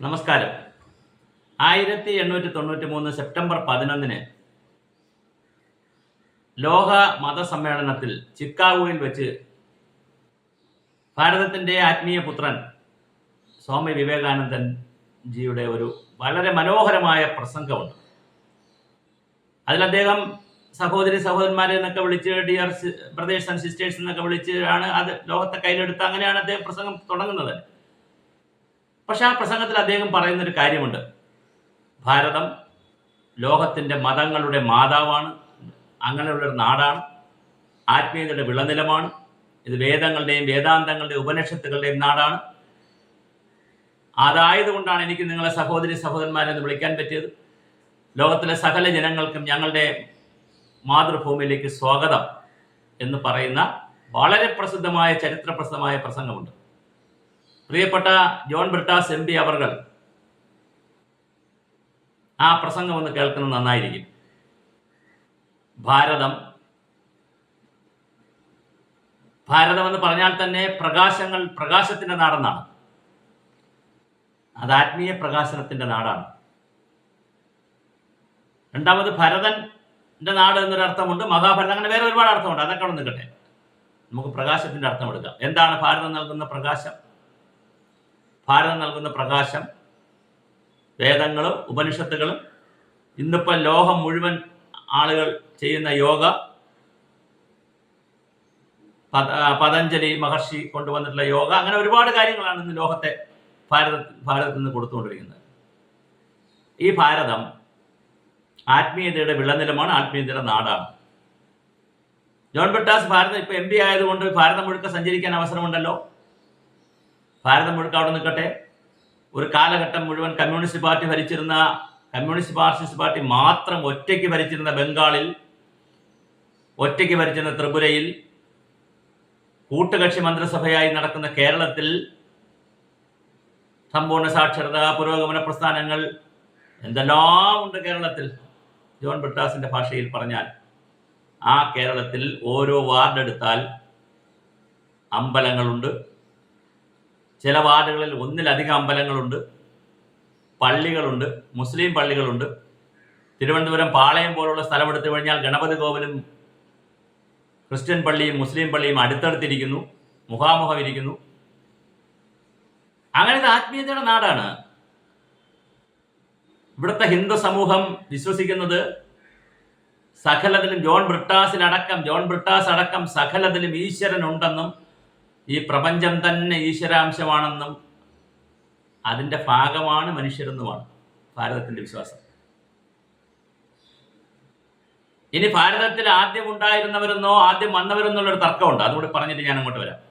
നമസ്കാരം. 1893 സെപ്റ്റംബർ 11 ലോക മതസമ്മേളനത്തിൽ ചിക്കാഗോയിൽ വെച്ച് ഭാരതത്തിൻ്റെ ആത്മീയ പുത്രൻ സ്വാമി വിവേകാനന്ദൻ ജിയുടെ ഒരു വളരെ മനോഹരമായ പ്രസംഗമുണ്ട്. അതിൽ അദ്ദേഹം സഹോദരി സഹോദരന്മാരെ എന്നൊക്കെ വിളിച്ച് ഡിയർ ബ്രദേഴ്സ് ആൻഡ് സിസ്റ്റേഴ്സ് എന്നൊക്കെ വിളിച്ചാണ് അത് ലോകത്തെ കയ്യിലെടുത്ത് അങ്ങനെയാണ് അദ്ദേഹം പ്രസംഗം തുടങ്ങുന്നത്. പക്ഷെ ആ പ്രസംഗത്തിൽ അദ്ദേഹം പറയുന്നൊരു കാര്യമുണ്ട്. ഭാരതം ലോകത്തിൻ്റെ മതങ്ങളുടെ മാതാവാണ്, അങ്ങനെയുള്ളൊരു നാടാണ്, ആത്മീയതയുടെ വിളനിലമാണ്. ഇത് വേദങ്ങളുടെയും വേദാന്തങ്ങളുടെയും ഉപനിഷത്തുകളുടെയും നാടാണ്. അതായതുകൊണ്ടാണ് എനിക്ക് നിങ്ങളെ സഹോദരി സഹോദരന്മാരെന്ന് വിളിക്കാൻ പറ്റിയത്. ലോകത്തിലെ സകല ജനങ്ങൾക്കും ഞങ്ങളുടെ മാതൃഭൂമിയിലേക്ക് സ്വാഗതം എന്ന് പറയുന്ന വളരെ പ്രസിദ്ധമായ ചരിത്രപ്രസിദ്ധമായ പ്രസംഗമുണ്ട്. പ്രിയപ്പെട്ട ജോൺ ബ്രിട്ടാസ് MP അവർകൾ ആ പ്രസംഗം ഒന്ന് കേൾക്കുന്നത് നന്നായിരിക്കും. ഭാരതം എന്ന് പറഞ്ഞാൽ തന്നെ പ്രകാശത്തിൻ്റെ നാടെന്നാണ്. അത് ആത്മീയ പ്രകാശനത്തിൻ്റെ നാടാണ്. രണ്ടാമത് ഭരതൻ്റെ നാട് എന്നൊരർത്ഥമുണ്ട്, മഹാഭാരതം, അങ്ങനെ വേറെ ഒരുപാട് അർത്ഥമുണ്ട്. അതൊക്കെ അവിടെ നിൽക്കട്ടെ. നമുക്ക് പ്രകാശത്തിൻ്റെ അർത്ഥം എടുക്കാം. എന്താണ് ഭാരതം നൽകുന്ന പ്രകാശം? ഭാരതം നൽകുന്ന പ്രകാശം വേദങ്ങളും ഉപനിഷത്തുകളും, ഇന്നിപ്പോൾ ലോകം മുഴുവൻ ആളുകൾ ചെയ്യുന്ന യോഗ, പതഞ്ജലി മഹർഷി കൊണ്ടുവന്നിട്ടുള്ള യോഗ, അങ്ങനെ ഒരുപാട് കാര്യങ്ങളാണ് ഇന്ന് ലോകത്തെ ഭാരതത്തിൽ നിന്ന് കൊടുത്തുകൊണ്ടിരിക്കുന്നത്. ഈ ഭാരതം ആത്മീയതയുടെ വിളനിലമാണ്, ആത്മീയതയുടെ നാടാണ്. ജോൺ ബ്രിട്ടാസ് ഭാരതം ഇപ്പോൾ MP ആയതുകൊണ്ട് ഭാരതം മുഴുക്ക സഞ്ചരിക്കാൻ അവസരമുണ്ടല്ലോ. ഭാരതം മുഴുക്ക അവിടെ നിൽക്കട്ടെ. ഒരു കാലഘട്ടം മുഴുവൻ കമ്മ്യൂണിസ്റ്റ് പാർട്ടി മാത്രം ഒറ്റയ്ക്ക് ഭരിച്ചിരുന്ന ബംഗാളിൽ, ഒറ്റയ്ക്ക് ഭരിച്ചിരുന്ന ത്രിപുരയിൽ, കൂട്ടുകക്ഷി മന്ത്രിസഭയായി നടക്കുന്ന കേരളത്തിൽ സമ്പൂർണ്ണ സാക്ഷരത, പുരോഗമന പ്രസ്ഥാനങ്ങൾ എന്തെല്ലാം ഉണ്ട് കേരളത്തിൽ. ജോൺ ബ്രിട്ടാസിൻ്റെ ഭാഷയിൽ പറഞ്ഞാൽ ആ കേരളത്തിൽ ഓരോ വാർഡെടുത്താൽ അമ്പലങ്ങളുണ്ട്. ചില വാർഡുകളിൽ ഒന്നിലധികം അമ്പലങ്ങളുണ്ട്, പള്ളികളുണ്ട്, മുസ്ലിം പള്ളികളുണ്ട്. തിരുവനന്തപുരം പാളയം പോലുള്ള സ്ഥലമെടുത്തു കഴിഞ്ഞാൽ ഗണപതി കോവിലും ക്രിസ്ത്യൻ പള്ളിയും മുസ്ലിം പള്ളിയും അടുത്തടുത്തിരിക്കുന്നു, മുഖാമുഖം ഇരിക്കുന്നു. അങ്ങനെ ഇത് ആത്മീയതയുടെ നാടാണ്. ഇവിടുത്തെ ഹിന്ദു സമൂഹം വിശ്വസിക്കുന്നത് സകലത്തിലും ജോൺ ബ്രിട്ടാസ് അടക്കം സകലത്തിലും ഈശ്വരനുണ്ടെന്നും ഈ പ്രപഞ്ചം തന്നെ ഈശ്വരാംശമാണെന്നും അതിൻ്റെ ഭാഗമാണ് മനുഷ്യരെന്നുമാണ് ഭാരതത്തിൻ്റെ വിശ്വാസം. ഇനി ഭാരതത്തിൽ ആദ്യം ഉണ്ടായിരുന്നവരെന്നോ ആദ്യം വന്നവരെന്നുള്ളൊരു തർക്കമുണ്ട്. അതുകൂടി പറഞ്ഞിട്ട് ഞാൻ അങ്ങോട്ട് വരാം.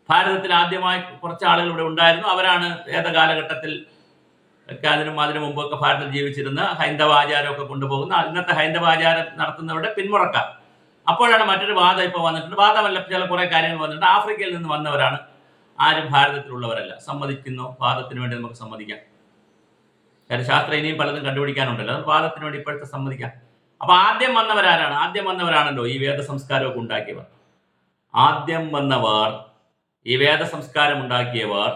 ഭാരതത്തിൽ ആദ്യമായി കുറച്ച് ആളുകൾ ഇവിടെ ഉണ്ടായിരുന്നു. അവരാണ് കാലഘട്ടത്തിൽ ഒക്കെ അതിനു മുമ്പൊക്കെ ഭാരതത്തിൽ ജീവിച്ചിരുന്ന ഹൈന്ദവ ആചാരമൊക്കെ കൊണ്ടുപോകുന്ന ഇന്നത്തെ ഹൈന്ദവ ആചാരം നടത്തുന്നവരുടെ പിന്മുറക്കാർ. അപ്പോഴാണ് മറ്റൊരു വാദം ഇപ്പോൾ വന്നിട്ടുണ്ട്. വാദമല്ല, ചില കുറേ കാര്യങ്ങൾ വന്നിട്ടുണ്ട്. ആഫ്രിക്കയിൽ നിന്ന് വന്നവരാണ്, ആരും ഭാരതത്തിലുള്ളവരല്ല. സമ്മതിക്കുന്നു, വാദത്തിന് വേണ്ടി നമുക്ക് സമ്മതിക്കാം. കാര്യം ശാസ്ത്രം ഇനിയും പലതും കണ്ടുപിടിക്കാനുണ്ടല്ലോ. അത് വാദത്തിന് വേണ്ടി ഇപ്പോഴത്തെ സമ്മതിക്കാം. അപ്പോൾ ആദ്യം വന്നവരാരാണ്? ആദ്യം വന്നവരാണല്ലോ ഈ വേദ സംസ്കാരമൊക്കെ ഉണ്ടാക്കിയവർ. ആദ്യം വന്നവർ, ഈ വേദ സംസ്കാരം ഉണ്ടാക്കിയവർ,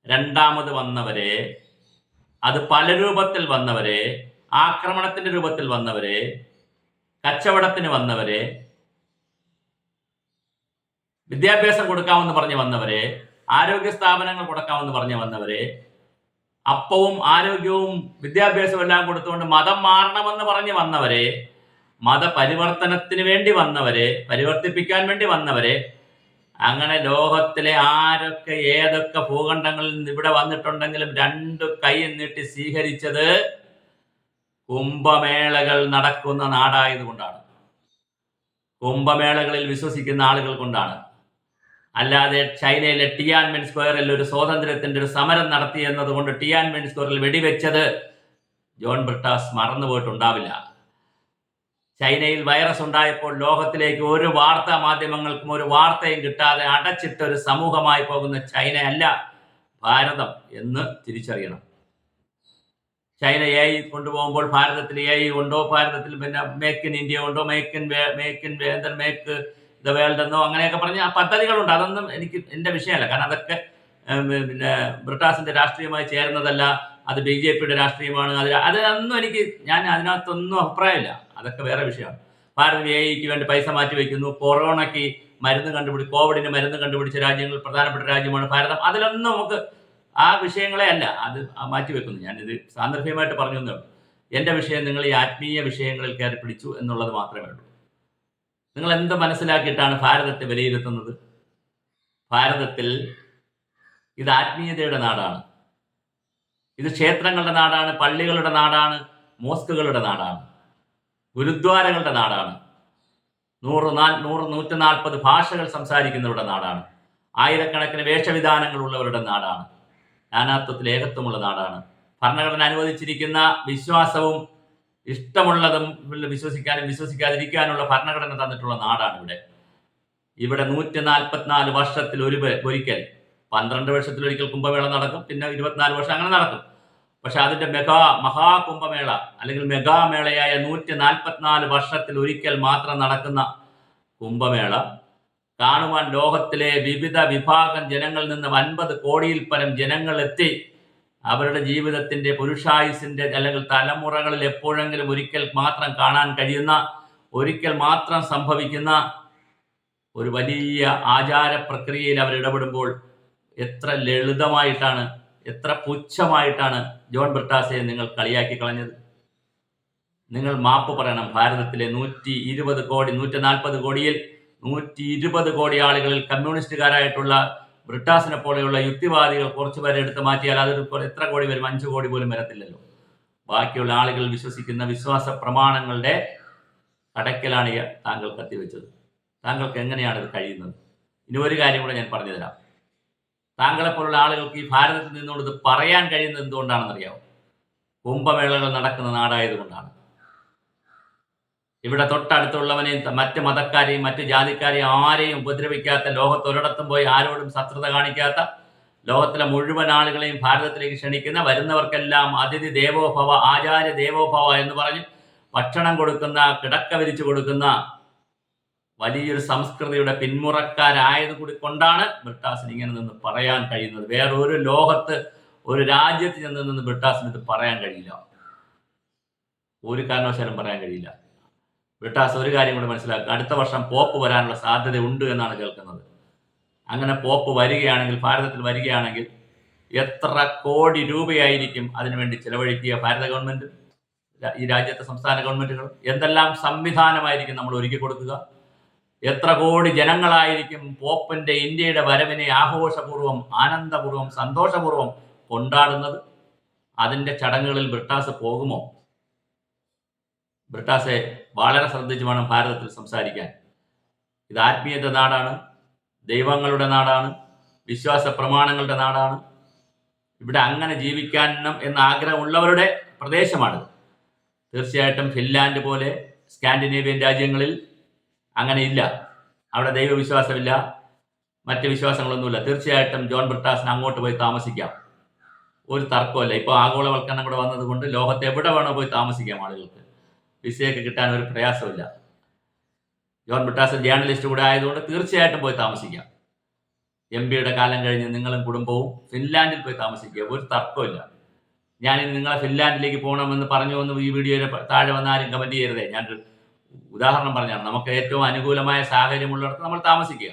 രണ്ടാമത് വന്നവരെ, അത് പല രൂപത്തിൽ വന്നവരെ, ആക്രമണത്തിൻ്റെ രൂപത്തിൽ വന്നവരെ, കച്ചവടത്തിന് വന്നവരെ, വിദ്യാഭ്യാസം കൊടുക്കാമെന്ന് പറഞ്ഞ് വന്നവരെ, ആരോഗ്യ സ്ഥാപനങ്ങൾ കൊടുക്കാമെന്ന് പറഞ്ഞ് വന്നവരെ, അപ്പവും ആരോഗ്യവും വിദ്യാഭ്യാസവും എല്ലാം കൊടുത്തുകൊണ്ട് മതം മാറണമെന്ന് പറഞ്ഞ് വന്നവരെ, മതപരിവർത്തനത്തിന് വേണ്ടി വന്നവരെ, പരിവർത്തിപ്പിക്കാൻ വേണ്ടി വന്നവരെ, അങ്ങനെ ലോകത്തിലെ ആരൊക്കെ ഏതൊക്കെ ഭൂഖണ്ഡങ്ങളിൽ നിന്ന് ഇവിടെ വന്നിട്ടുണ്ടെങ്കിലും രണ്ടു കൈ നീട്ടി സ്വീകരിച്ചത് കുംഭമേളകൾ നടക്കുന്ന നാടായതുകൊണ്ടാണ്, കുംഭമേളകളിൽ വിശ്വസിക്കുന്ന ആളുകൾ കൊണ്ടാണ്. അല്ലാതെ ചൈനയിലെ ടിയാൻമെൻ സ്ക്വയറിൽ ഒരു സ്വാതന്ത്ര്യത്തിൻ്റെ ഒരു സമരം നടത്തി എന്നതുകൊണ്ട് ടിയാൻമെൻ സ്ക്വയറിൽ വെടിവെച്ചത് ജോൺ ബ്രിട്ടാസ് മറന്നുപോയിട്ടുണ്ടാവില്ല. ചൈനയിൽ വൈറസ് ഉണ്ടായപ്പോൾ ലോകത്തിലേക്ക് ഒരു വാർത്താ മാധ്യമങ്ങൾക്കും ഒരു വാർത്തയും കിട്ടാതെ അടച്ചിട്ട ഒരു സമൂഹമായി പോകുന്ന ചൈനയല്ല ഭാരതം എന്ന് തിരിച്ചറിയണം. ചൈന AI കൊണ്ടുപോകുമ്പോൾ ഭാരതത്തിൽ AI ഉണ്ടോ? ഭാരതത്തിൽ പിന്നെ മേക്ക് ഇൻ ഇന്ത്യ ഉണ്ടോ? മേക്ക് ദ വേൾഡ് എന്നോ അങ്ങനെയൊക്കെ പറഞ്ഞ് ആ പദ്ധതികളുണ്ട്. അതൊന്നും എൻ്റെ വിഷയമല്ല. കാരണം അതൊക്കെ പിന്നെ ബ്രിട്ടാസിന്റെ രാഷ്ട്രീയമായി ചേരുന്നതല്ല, അത് BJP-യുടെ രാഷ്ട്രീയമാണ്. അതൊന്നും ഞാൻ അതിനകത്തൊന്നും അഭിപ്രായമില്ല. അതൊക്കെ വേറെ വിഷയമാണ്. ഭാരത് AI-ക്ക് വേണ്ടി പൈസ മാറ്റി വയ്ക്കുന്നു. കൊറോണയ്ക്ക് കോവിഡിന് മരുന്ന് കണ്ടുപിടിച്ച രാജ്യങ്ങൾ പ്രധാനപ്പെട്ട രാജ്യമാണ് ഭാരതം. അതിലൊന്നും നമുക്ക് ആ വിഷയങ്ങളെ അല്ല അത് മാറ്റിവെക്കുന്നു. ഞാനിത് സാന്ദർഭികമായിട്ട് പറഞ്ഞു എന്നേ ഉള്ളൂ. എൻ്റെ വിഷയം നിങ്ങൾ ഈ ആത്മീയ വിഷയങ്ങളിൽ കയറി പിടിച്ചു എന്നുള്ളത് മാത്രമേ ഉള്ളൂ. നിങ്ങൾ എന്ത് മനസ്സിലാക്കിയിട്ടാണ് ഭാരതത്തെ വിലയിരുത്തുന്നത്? ഭാരതത്തിൽ ഇത് ആത്മീയതയുടെ നാടാണ്, ഇത് ക്ഷേത്രങ്ങളുടെ നാടാണ്, പള്ളികളുടെ നാടാണ്, മോസ്കുകളുടെ നാടാണ്, ഗുരുദ്വാരകളുടെ നാടാണ്, 140 ഭാഷകൾ സംസാരിക്കുന്നവരുടെ നാടാണ്, ആയിരക്കണക്കിന് വേഷവിധാനങ്ങളുള്ളവരുടെ നാടാണ്, നാനാത്വത്തിൽ ഏകത്വമുള്ള നാടാണ്. ഭരണഘടന അനുവദിച്ചിരിക്കുന്ന വിശ്വാസവും ഇഷ്ടമുള്ളതും വിശ്വസിക്കാനും വിശ്വസിക്കാതിരിക്കാനുള്ള ഭരണഘടന തന്നിട്ടുള്ള നാടാണ് ഇവിടെ 144 വർഷത്തിൽ ഒരിക്കൽ 12 വർഷത്തിലൊരിക്കൽ കുംഭമേള നടക്കും, പിന്നെ 24 വർഷം അങ്ങനെ നടക്കും. പക്ഷെ അതിന്റെ മഹാകുംഭമേള അല്ലെങ്കിൽ മെഗാമേളയായ 144 വർഷത്തിൽ ഒരിക്കൽ മാത്രം നടക്കുന്ന കുംഭമേള കാണുവാൻ ലോകത്തിലെ വിവിധ വിഭാഗം ജനങ്ങളിൽ നിന്ന് 50 കോടിയിൽ പരം ജനങ്ങൾ എത്തി അവരുടെ ജീവിതത്തിന്റെ പുരുഷായുസിന്റെ അല്ലെങ്കിൽ തലമുറകളിൽ എപ്പോഴെങ്കിലും ഒരിക്കൽ മാത്രം കാണാൻ കഴിയുന്ന, ഒരിക്കൽ മാത്രം സംഭവിക്കുന്ന ഒരു വലിയ ആചാര പ്രക്രിയയിൽ അവർ ഇടപെടുമ്പോൾ എത്ര ലളിതമായിട്ടാണ്, എത്ര പുച്ഛമായിട്ടാണ് ജോൺ ബ്രിട്ടാസെ നിങ്ങൾ കളിയാക്കി കളഞ്ഞത്. നിങ്ങൾ മാപ്പ് പറയണം. ഭാരതത്തിലെ 140 കോടിയിൽ 120 കോടി ആളുകളിൽ കമ്മ്യൂണിസ്റ്റുകാരായിട്ടുള്ള ബ്രിട്ടാസിനെ പോലെയുള്ള യുക്തിവാദികൾ കുറച്ചു പേരെ എടുത്ത് മാറ്റിയാൽ അതൊരു എത്ര കോടി വരും? 5 കോടി പോലും വരത്തില്ലല്ലോ. ബാക്കിയുള്ള ആളുകൾ വിശ്വസിക്കുന്ന വിശ്വാസ പ്രമാണങ്ങളുടെ കടക്കലാണ് താങ്കൾ കത്തിവെച്ചത്. താങ്കൾക്ക് എങ്ങനെയാണ് ഇത് കഴിയുന്നത്? ഇനി ഒരു കാര്യം കൂടെ ഞാൻ പറഞ്ഞു തരാം. താങ്കളെപ്പോലുള്ള ആളുകൾക്ക് ഈ ഭാരതത്തിൽ നിന്നുകൊണ്ട് ഇത് പറയാൻ കഴിയുന്നത് എന്തുകൊണ്ടാണെന്നറിയാമോ? കുംഭമേളകൾ നടക്കുന്ന നാടായതുകൊണ്ടാണ്. ഇവിടെ തൊട്ടടുത്തുള്ളവനെയും മറ്റ് മതക്കാരെയും മറ്റ് ജാതിക്കാരെയും ആരെയും ഉപദ്രവിക്കാത്ത, ലോകത്തൊരിടത്തും പോയി ആരോടും ശത്രുത കാണിക്കാത്ത, ലോകത്തിലെ മുഴുവൻ ആളുകളെയും ഭാരതത്തിലേക്ക് ക്ഷണിക്കുന്ന, വരുന്നവർക്കെല്ലാം അതിഥി ദേവോഭവ ആചാര്യ ദേവോഭവ എന്ന് പറഞ്ഞ് ഭക്ഷണം കൊടുക്കുന്ന, കിടക്ക വിരിച്ചു കൊടുക്കുന്ന വലിയൊരു സംസ്കൃതിയുടെ പിന്മുറക്കാരായത് കൂടി കൊണ്ടാണ് ബ്രിട്ടാസിന് ഇങ്ങനെ നിന്ന് പറയാൻ കഴിയുന്നത്. വേറൊരു ലോകത്ത് ഒരു രാജ്യത്ത് ചെന്ന് നിന്ന് ബ്രിട്ടാസിന് ഇത് പറയാൻ കഴിയില്ല, ഒരു കാരണവശാലും പറയാൻ കഴിയില്ല. ബ്രിട്ടാസ് ഒരു കാര്യം കൂടി മനസ്സിലാക്കുക, അടുത്ത വർഷം പോപ്പ് വരാനുള്ള സാധ്യത ഉണ്ട് എന്നാണ് കേൾക്കുന്നത്. അങ്ങനെ പോപ്പ് വരികയാണെങ്കിൽ, ഭാരതത്തിൽ വരികയാണെങ്കിൽ എത്ര കോടി രൂപയായിരിക്കും അതിനുവേണ്ടി ചെലവഴിക്കുക ഭാരത ഗവൺമെന്റ്, ഈ രാജ്യത്തെ സംസ്ഥാന ഗവൺമെന്റുകൾ? എന്തെല്ലാം സംവിധാനമായിരിക്കും നമ്മൾ ഒരുക്കി കൊടുക്കുക? എത്ര കോടി ജനങ്ങളായിരിക്കും പോപ്പിന്റെ ഇന്ത്യയുടെ വരവിനെ ആഘോഷപൂർവ്വം, ആനന്ദപൂർവ്വം, സന്തോഷപൂർവ്വം കൊണ്ടാടുന്നത്? അതിന്റെ ചടങ്ങുകളിൽ ബ്രിട്ടാസ് പോകുമോ? ബ്രിട്ടാസെ വളരെ ശ്രദ്ധിച്ച് വേണം ഭാരതത്തിൽ സംസാരിക്കാൻ. ഇത് ആത്മീയത നാടാണ്, ദൈവങ്ങളുടെ നാടാണ്, വിശ്വാസ പ്രമാണങ്ങളുടെ നാടാണ്. ഇവിടെ അങ്ങനെ ജീവിക്കണം എന്ന ആഗ്രഹമുള്ളവരുടെ പ്രദേശമാണിത്. തീർച്ചയായിട്ടും ഫിൻലാൻഡ് പോലെ സ്കാൻഡിനേവിയൻ രാജ്യങ്ങളിൽ അങ്ങനെ ഇല്ല. അവിടെ ദൈവവിശ്വാസമില്ല, മറ്റ് വിശ്വാസങ്ങളൊന്നുമില്ല. തീർച്ചയായിട്ടും ജോൺ ബ്രിട്ടാസിന് അങ്ങോട്ട് പോയി താമസിക്കാം, ഒരു തർക്കമല്ല. ഇപ്പോൾ ആഗോളവൽക്കരണം കൂടെ വന്നതുകൊണ്ട് ലോകത്ത് എവിടെ വേണോ പോയി താമസിക്കാം ആളുകൾക്ക്. വിസയൊക്കെ കിട്ടാൻ ഒരു പ്രയാസമില്ല. ജോൺ ബ്രിട്ടാസ് ജേർണലിസ്റ്റ് കൂടെ ആയതുകൊണ്ട് തീർച്ചയായിട്ടും പോയി താമസിക്കാം. MPയുടെ കാലം കഴിഞ്ഞ് നിങ്ങളും കുടുംബവും ഫിൻലാൻഡിൽ പോയി താമസിക്കുക, ഒരു തർക്കമില്ല. ഞാനിനി നിങ്ങളെ ഫിൻലാൻഡിലേക്ക് പോകണമെന്ന് പറഞ്ഞു എന്ന് ഈ വീഡിയോയുടെ താഴെ വന്ന് ആരും കമൻറ്റ് ചെയ്യരുതേ. ഞാനൊരു ഉദാഹരണം പറഞ്ഞാണ്. നമുക്ക് ഏറ്റവും അനുകൂലമായ സാഹചര്യമുള്ളിടത്ത് നമ്മൾ താമസിക്കുക.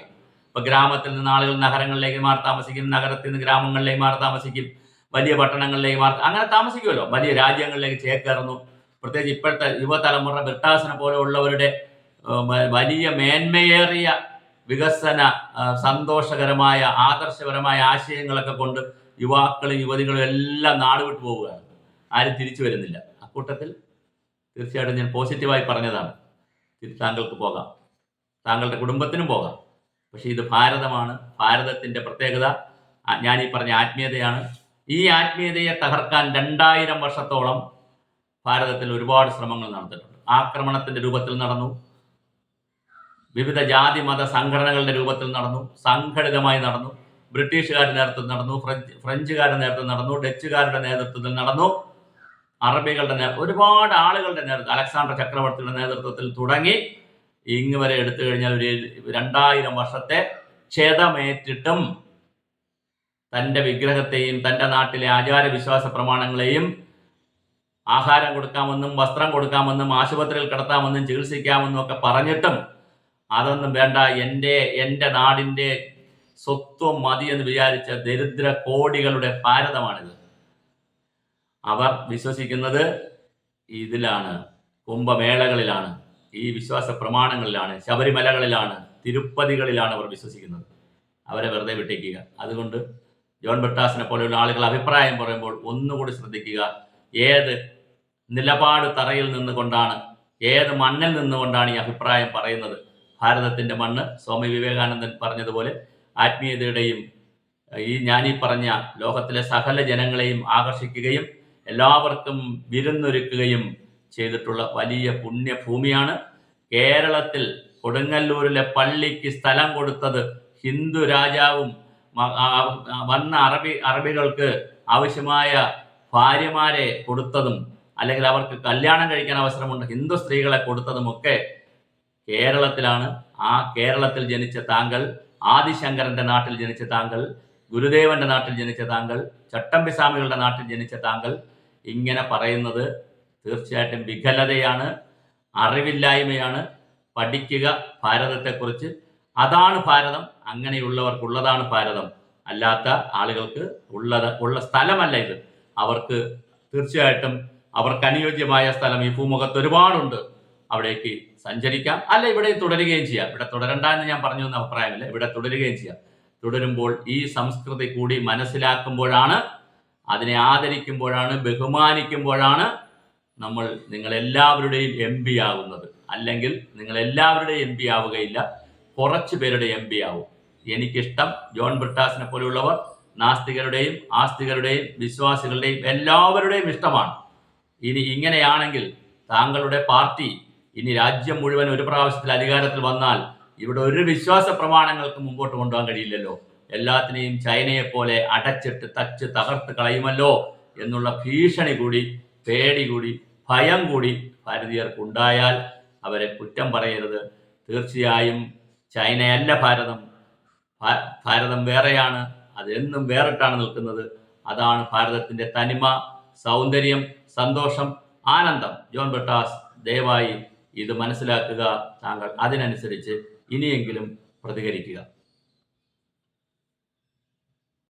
ഇപ്പോൾ ഗ്രാമത്തിൽ നിന്ന് ആളുകൾ നഗരങ്ങളിലേക്ക് മാറി താമസിക്കും, നഗരത്തിൽ നിന്ന് ഗ്രാമങ്ങളിലേക്ക് മാറി താമസിക്കും, വലിയ പട്ടണങ്ങളിലേക്ക് മാറി അങ്ങനെ താമസിക്കുമല്ലോ. വലിയ രാജ്യങ്ങളിലേക്ക് ചേക്കേറുന്നു. പ്രത്യേകിച്ച് ഇപ്പോഴത്തെ യുവതലമുറ ബ്രിട്ടാസിനെ പോലെ ഉള്ളവരുടെ വലിയ മേന്മയേറിയ വികസന, സന്തോഷകരമായ, ആദർശപരമായ ആശയങ്ങളൊക്കെ കൊണ്ട് യുവാക്കളും യുവതികളും എല്ലാം നാട് വിട്ടു പോവുകയാണ്. ആരും തിരിച്ചു വരുന്നില്ല. അക്കൂട്ടത്തിൽ തീർച്ചയായിട്ടും ഞാൻ പോസിറ്റീവായി പറഞ്ഞതാണ്. താങ്കൾക്ക് പോകാം, താങ്കളുടെ കുടുംബത്തിനും പോകാം. പക്ഷേ ഇത് ഭാരതമാണ്. ഭാരതത്തിൻ്റെ പ്രത്യേകത ഞാൻ ഈ പറഞ്ഞ ആത്മീയതയാണ്. ഈ ആത്മീയതയെ തകർക്കാൻ 2000 വർഷത്തോളം ഭാരതത്തിൽ ഒരുപാട് ശ്രമങ്ങൾ നടന്നിട്ടുണ്ട്. ആക്രമണത്തിൻ്റെ രൂപത്തിൽ നടന്നു, വിവിധ ജാതി മത സംഘടനകളുടെ രൂപത്തിൽ നടന്നു, സംഘടിതമായി നടന്നു, ബ്രിട്ടീഷുകാരുടെ നേതൃത്വത്തിൽ നടന്നു, ഫ്രഞ്ചുകാരുടെ നേതൃത്വത്തിൽ നടന്നു, ഡച്ചുകാരുടെ നേതൃത്വത്തിൽ നടന്നു, അറബികളുടെ ഒരുപാട് ആളുകളുടെ നേതൃത്വം, അലക്സാണ്ടർ ചക്രവർത്തിയുടെ നേതൃത്വത്തിൽ തുടങ്ങി ഇങ്ങ് വരെ എടുത്തു കഴിഞ്ഞാൽ ഒരു 2000 വർഷത്തെ ക്ഷതമേറ്റിട്ടും തൻ്റെ വിഗ്രഹത്തെയും തൻ്റെ നാട്ടിലെ ആചാരവിശ്വാസ പ്രമാണങ്ങളെയും ആഹാരം കൊടുക്കാമെന്നും വസ്ത്രം കൊടുക്കാമെന്നും ആശുപത്രിയിൽ കിടത്താമെന്നും ചികിത്സിക്കാമെന്നും ഒക്കെ പറഞ്ഞിട്ടും അതൊന്നും വേണ്ട, എൻ്റെ നാടിൻ്റെ സ്വത്വം മതി എന്ന് വിചാരിച്ച ദരിദ്ര കോടികളുടെ ഭാരതമാണിത്. അവർ വിശ്വസിക്കുന്നത് ഇതിലാണ്, കുംഭമേളകളിലാണ്, ഈ വിശ്വാസ പ്രമാണങ്ങളിലാണ്, ശബരിമലകളിലാണ്, തിരുപ്പതികളിലാണ് അവർ വിശ്വസിക്കുന്നത്. അവരെ വെറുതെ വിട്ടേക്കുക. അതുകൊണ്ട് ജോൺ ബ്രിട്ടാസിനെ പോലെയുള്ള ആളുകൾ അഭിപ്രായം പറയുമ്പോൾ ഒന്നുകൂടി ശ്രദ്ധിക്കുക. ഏത് നിലപാട് തറയിൽ നിന്നുകൊണ്ടാണ്, ഏത് മണ്ണിൽ നിന്നുകൊണ്ടാണ് ഈ അഭിപ്രായം പറയുന്നത്? ഭാരതത്തിൻ്റെ മണ്ണ് സ്വാമി വിവേകാനന്ദൻ പറഞ്ഞതുപോലെ ആത്മീയതയുടെയും ഞാനീ പറഞ്ഞ ലോകത്തിലെ സകല ജനങ്ങളെയും ആകർഷിക്കുകയും എല്ലാവർക്കും വിരുന്നൊരുക്കുകയും ചെയ്തിട്ടുള്ള വലിയ പുണ്യഭൂമിയാണ് കേരളത്തിൽ. കൊടുങ്ങല്ലൂരിലെ പള്ളിക്ക് സ്ഥലം കൊടുത്തത് ഹിന്ദു രാജാവും വന്ന അറബികൾക്ക് ആവശ്യമായ ഭാര്യമാരെ കൊടുത്തതും, അല്ലെങ്കിൽ അവർക്ക് കല്യാണം കഴിക്കാൻ അവസരമുണ്ട് ഹിന്ദു സ്ത്രീകളെ കൊടുത്തതുമൊക്കെ കേരളത്തിലാണ്. ആ കേരളത്തിൽ ജനിച്ച താങ്കൾ, ആദിശങ്കരന്റെ നാട്ടിൽ ജനിച്ച താങ്കൾ, ഗുരുദേവന്റെ നാട്ടിൽ ജനിച്ച താങ്കൾ, ചട്ടമ്പിസ്വാമികളുടെ നാട്ടിൽ ജനിച്ച താങ്കൾ ഇങ്ങനെ പറയുന്നത് തീർച്ചയായിട്ടും വികലതയാണ്, അറിവില്ലായ്മയാണ്. പഠിക്കുക ഭാരതത്തെക്കുറിച്ച്. അതാണ് ഭാരതം, അങ്ങനെയുള്ളവർക്കുള്ളതാണ് ഭാരതം. അല്ലാത്ത ആളുകൾക്ക് ഉള്ള സ്ഥലമല്ല ഇത്. അവർക്ക് തീർച്ചയായിട്ടും അവർക്ക് അനുയോജ്യമായ സ്ഥലം ഈ ഭൂമുഖത്ത് ഒരുപാടുണ്ട്. അവിടേക്ക് സഞ്ചരിക്കാം, അല്ല ഇവിടെ തുടരുകയും ചെയ്യാം. ഇവിടെ തുടരണ്ട എന്ന് ഞാൻ പറഞ്ഞു എന്ന അഭിപ്രായമില്ല, ഇവിടെ തുടരുകയും ചെയ്യാം. തുടരുമ്പോൾ ഈ സംസ്കൃതി കൂടി മനസ്സിലാക്കുമ്പോഴാണ്, അതിനെ ആദരിക്കുമ്പോഴാണ്, ബഹുമാനിക്കുമ്പോഴാണ് നമ്മൾ നിങ്ങളെല്ലാവരുടെയും MP ആകുന്നത്. അല്ലെങ്കിൽ നിങ്ങളെല്ലാവരുടെയും MP ആവുകയില്ല, കുറച്ചു പേരുടെ MP ആവും. എനിക്കിഷ്ടം ജോൺ ബ്രിട്ടാസിനെ പോലെയുള്ളവർ നാസ്തികരുടെയും ആസ്തികരുടെയും വിശ്വാസികളുടെയും എല്ലാവരുടെയും ഇഷ്ടമാണ്. ഇനി ഇങ്ങനെയാണെങ്കിൽ താങ്കളുടെ പാർട്ടി ഇനി രാജ്യം മുഴുവൻ ഒരു പ്രാവശ്യത്തിൽ അധികാരത്തിൽ വന്നാൽ ഇവിടെ ഒരു വിശ്വാസ പ്രമാണങ്ങൾക്ക് മുമ്പോട്ട് കൊണ്ടുപോകാൻ കഴിയില്ലല്ലോ. എല്ലാത്തിനെയും ചൈനയെ പോലെ അടച്ചിട്ട് തച്ച് തകർത്ത് കളയുമല്ലോ എന്നുള്ള ഭീഷണി കൂടി, പേടി കൂടി, ഭയം കൂടി ഭാരതീയർക്ക് ഉണ്ടായാൽ അവരെ കുറ്റം പറയരുത്. തീർച്ചയായും ചൈനയല്ല ഭാരതം. ഭാരതം വേറെയാണ്, അതെന്നും വേറിട്ടാണ് നിൽക്കുന്നത്. അതാണ് ഭാരതത്തിൻ്റെ തനിമ, സൗന്ദര്യം, സന്തോഷം, ആനന്ദം. ജോൺ ബ്രിട്ടാസ്, ദയവായി ഇത് മനസ്സിലാക്കുക. താങ്കൾ അതിനനുസരിച്ച് ഇനിയെങ്കിലും പ്രതികരിക്കുക.